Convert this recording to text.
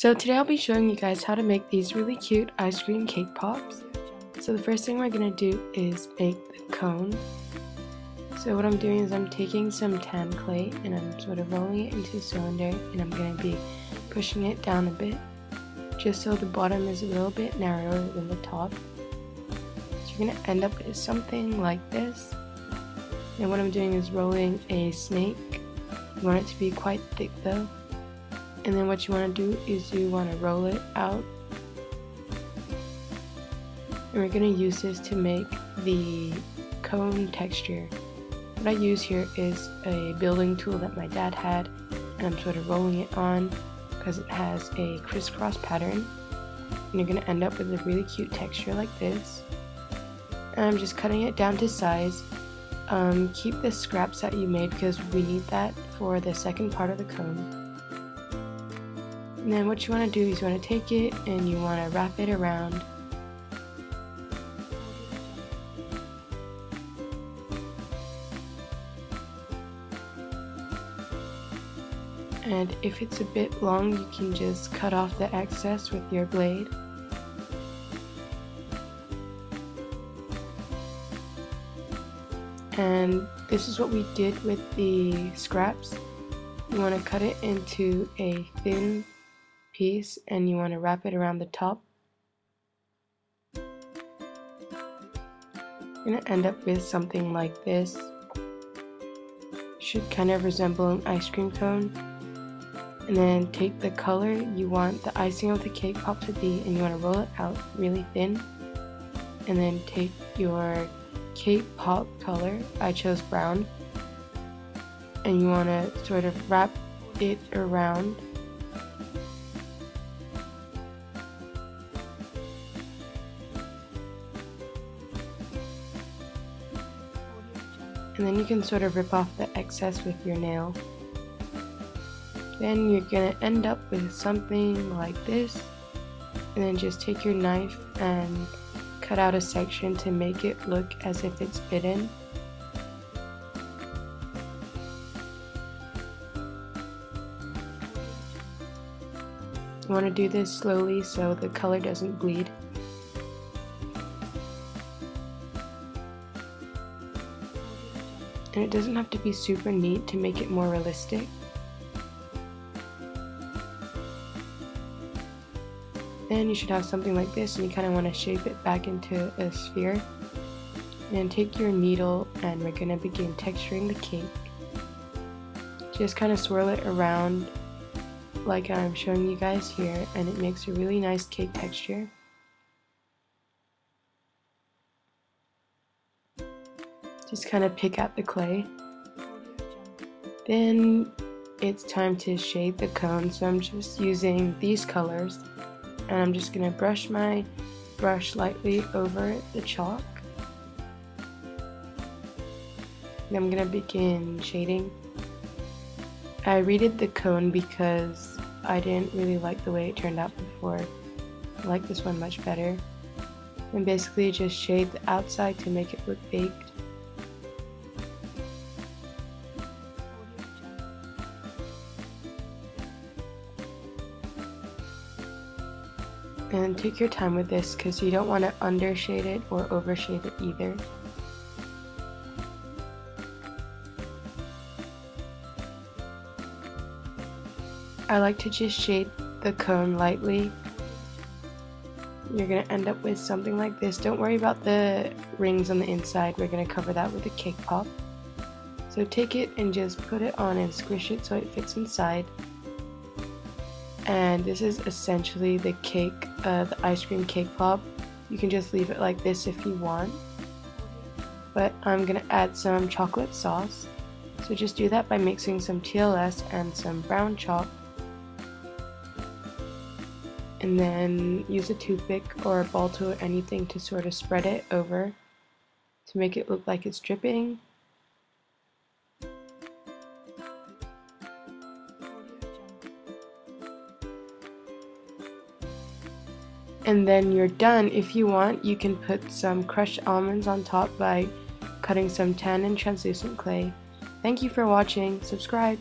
So today I'll be showing you guys how to make these really cute ice cream cake pops. So the first thing we're going to do is make the cone. So what I'm doing is I'm taking some tan clay and I'm sort of rolling it into a cylinder, and I'm going to be pushing it down a bit just so the bottom is a little bit narrower than the top. So you're going to end up with something like this. And what I'm doing is rolling a snake. You want it to be quite thick though. And then what you want to do is you want to roll it out. And we're going to use this to make the cone texture. What I use here is a building tool that my dad had, and I'm sort of rolling it on because it has a crisscross pattern. And you're going to end up with a really cute texture like this. And I'm just cutting it down to size. Keep the scraps that you made because we need that for the second part of the cone. And then what you want to do is you want to take it and you want to wrap it around. And if it's a bit long, you can just cut off the excess with your blade. And this is what we did with the scraps. You want to cut it into a thin piece and you want to wrap it around the top. You're going to end up with something like this. Should kind of resemble an ice cream cone. And then take the color you want the icing of the cake pop to be, and you want to roll it out really thin. And then take your cake pop color, I chose brown, and you want to sort of wrap it around. And then you can sort of rip off the excess with your nail. Then you're going to end up with something like this, and then just take your knife and cut out a section to make it look as if it's bitten. You want to do this slowly so the color doesn't bleed. And it doesn't have to be super neat to make it more realistic. Then you should have something like this, and you kind of want to shape it back into a sphere. And take your needle and we're going to begin texturing the cake. Just kind of swirl it around like I'm showing you guys here, and it makes a really nice cake texture. Just kind of pick at the clay. Then it's time to shade the cone, so I'm just using these colors. And I'm just going to brush my brush lightly over the chalk. And I'm going to begin shading. I redid the cone because I didn't really like the way it turned out before. I like this one much better. And basically just shade the outside to make it look baked. And take your time with this because you don't want to undershade it or overshade it either. I like to just shade the cone lightly. You're going to end up with something like this. Don't worry about the rings on the inside. We're going to cover that with a cake pop. So take it and just put it on and squish it so it fits inside. And this is essentially the cake, the ice cream cake pop. You can just leave it like this if you want. But I'm going to add some chocolate sauce. So just do that by mixing some TLS and some brown chalk. And then use a toothpick or a ball tool or anything to sort of spread it over to make it look like it's dripping. And then you're done. If you want, you can put some crushed almonds on top by cutting some tan and translucent clay. Thank you for watching. Subscribe.